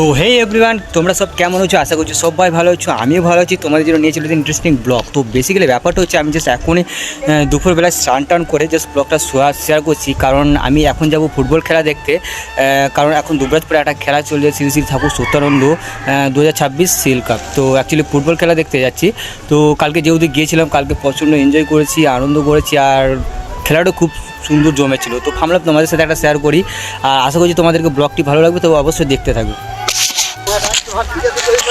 তো হে এভরিওয়ান, তোমরা সব কেমন আছো? আশা করছি সবাই ভালো আছো, আমিও ভালো আছি। তোমাদের জন্য নিয়ে চলেছি ইন্টারেস্টিং ব্লগ। তো বেসিক্যালি ব্যাপারটা হচ্ছে আমি জাস্ট এখনই দুপুরবেলায় স্নান টান করে জাস্ট ব্লগটা শেয়ার করছি, কারণ আমি এখন যাব ফুটবল খেলা দেখতে। কারণ এখন দুবরাজপুরে একটা খেলা চলছে, শ্রী শ্রী ঠাকুর সত্যানন্দ 2026 সিল কাপ। তো অ্যাকচুয়ালি ফুটবল খেলা দেখতে যাচ্ছি। তো কালকে যেহেতু গিয়েছিলাম, কালকে প্রচণ্ড এনজয় করেছি, আনন্দ করেছি, আর খেলাটা খুব সুন্দর জমেছিল। তো ভাবলাম তোমাদের সাথে একটা শেয়ার করি, আর আশা করছি তোমাদেরকে ব্লগটি ভালো লাগবে, তো অবশ্যই দেখতে থাকবে।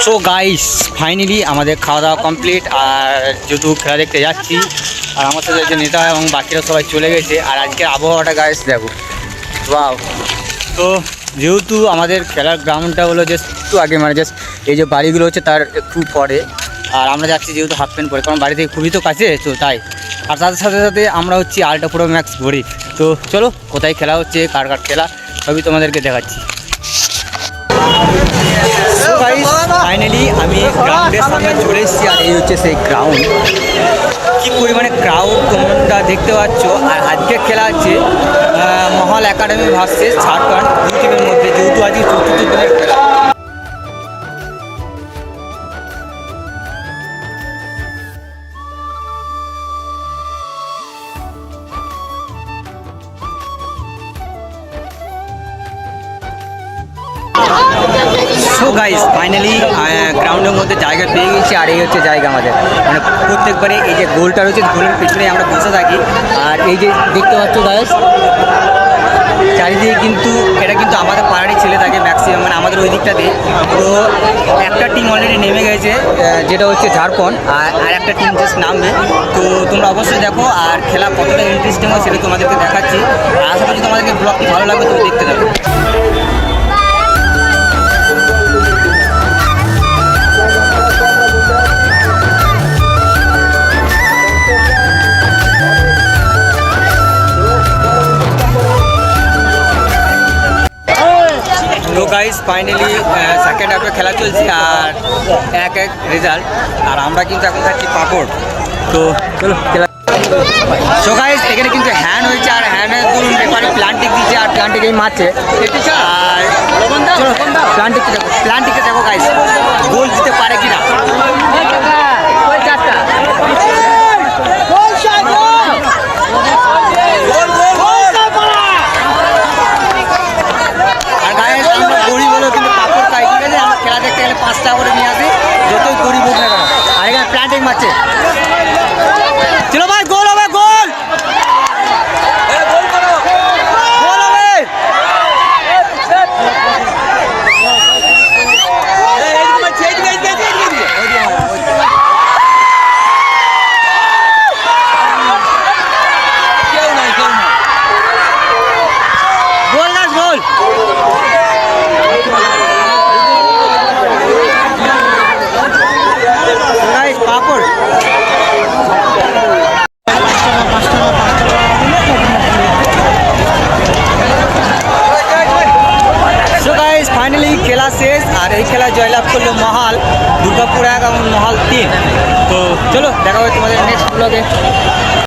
সো গাইস, ফাইনালি আমাদের খাওয়া দাওয়া কমপ্লিট, আর যেহেতু খেলা দেখতে যাচ্ছি, আর আমার সাথে যে নেতা এবং বাকিরা সবাই চলে গেছে। আর আজকে আবহাওয়াটা গাইস দেখো, ওয়াও। তো যেহেতু আমাদের খেলার গ্রাউন্ডটা হলো জাস্ট একটু আগে, মানে জাস্ট এই যে বাড়িগুলো হচ্ছে তার একটু পরে, আর আমরা যাচ্ছি যেহেতু হাফ প্যান্ট পরে, কারণ বাড়ি থেকে খুবই তো কাছে, তো তাই। আর তার সাথে সাথে আমরা হচ্ছি আল্ট্রা প্রো ম্যাক্স ঘড়ি। তো চলো, কোথায় খেলা হচ্ছে, কার কার খেলা, সবই তোমাদেরকে দেখাচ্ছি। ফাইনালি আমি গ্রাউন্ডের সামনে চলে এসেছি, আর এই হচ্ছে সেই গ্রাউন্ড। কী পরিমাণে ক্রাউড তোমরা দেখতে পাচ্ছ। আর আজকে খেলা হচ্ছে মহল একাডেমি ভার্সেস ঝাড়খণ্ড, দুই টিমের মধ্যে, যেহেতু আজকে চতুর্থ দিনের খেলা। সো গাইস, ফাইনালি গ্রাউন্ডের মধ্যে জায়গা পেয়ে গেছি, আর এই হচ্ছে জায়গা আমাদের। মানে প্রত্যেকবারে এই যে গোলটা রয়েছে, গোলের পিছনে আমরা বসে থাকি। আর এই যে দেখতে পাচ্ছ গাইস, চারিদিকে কিন্তু এটা কিন্তু আমাদের পাড়ারই ছেলে থাকে ম্যাক্সিমাম, মানে আমাদের ওই দিকটাতে। তো একটা টিম অলরেডি নেমে গেছে, যেটা হচ্ছে ঝাড়খণ্ড, আর একটা টিম জাস্ট নামবে। তো তোমরা অবশ্যই দেখো, আর খেলা কতটা ইন্টারেস্টিং হয় সেটা তোমাদেরকে দেখাচ্ছি। আর আশা করছি তোমাদেরকে ব্লগটি ভালো লাগবে, তুমি দেখতে থাকো। তো গাইস, ফাইনালি সেকেন্ড হাফে খেলা চলছে, আর 1-1 রেজাল্ট। আর আমরা কিন্তু এখন থাকছি পাপড়। তো চলো খেলা। সো গাইস, এখানে কিন্তু হ্যান্ড হয়েছে, আর হ্যান্ডের ধরুন ব্যাপারে প্লান্টিক দিচ্ছে, আর প্লান্টিকেই মারছে। আর চলো প্লান্টিককে দেখো গাইস, গোল দিতে পারে কিনা। খেলা দেখতে গেলে 5 টাকা করে নিয়ে আসি, যতই গরিব হোক না কেন। আর এখানে প্লান্টিং মারছে, চলো ভাই, গোল হবে, গোল গোল হবে। গোল না গোল। পাপড় ফাইনালি খেলা শেষ, আর এই খেলা জয়লাভ করলো মহাল, দুর্গাপুর 1 এবং মহাল 3। তো চলো দেখা হবে তোমাদের নেক্সট ব্লগে।